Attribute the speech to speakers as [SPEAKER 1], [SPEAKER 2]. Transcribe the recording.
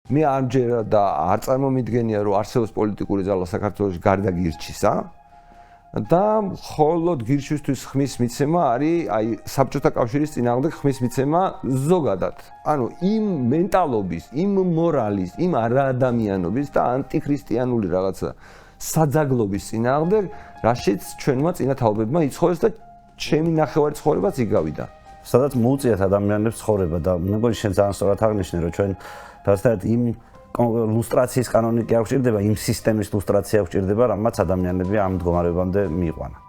[SPEAKER 1] მე ამჯერა და არ წარმომიდგენია რომ არსებობს პოლიტიკური ძალა საქართველოში გარდა გირჩისა და მხოლოდ გირჩისთვის ხმის მიცემა არის აი საბჭოთა კავშირის წინააღმდეგ ხმის მიცემა ზოგადად. ანუ იმ მენტალობის, იმ მორალის, იმ არაადამიანობის და ანტიქრისტიანული რაღაცა საძაგლობის წინააღმდეგ, რაშიც ჩვენმა წინათაობებმა იცხოვეს და ჩემი ნახევარი ცხოვრებაც იგავიდა.
[SPEAKER 2] სადაც მოუწიათ ადამიანებს ცხოვრება და მეგონი შენ ძალიან სწორად აღნიშნე რომ ჩვენ დასდათ იმ ლუსტრაციის კანონიკა გვჭირდება, იმ სისტემის ლუსტრაცია გვჭირდება, რამაც ადამიანები ამ მდგომარეობამდე მიიყვანა.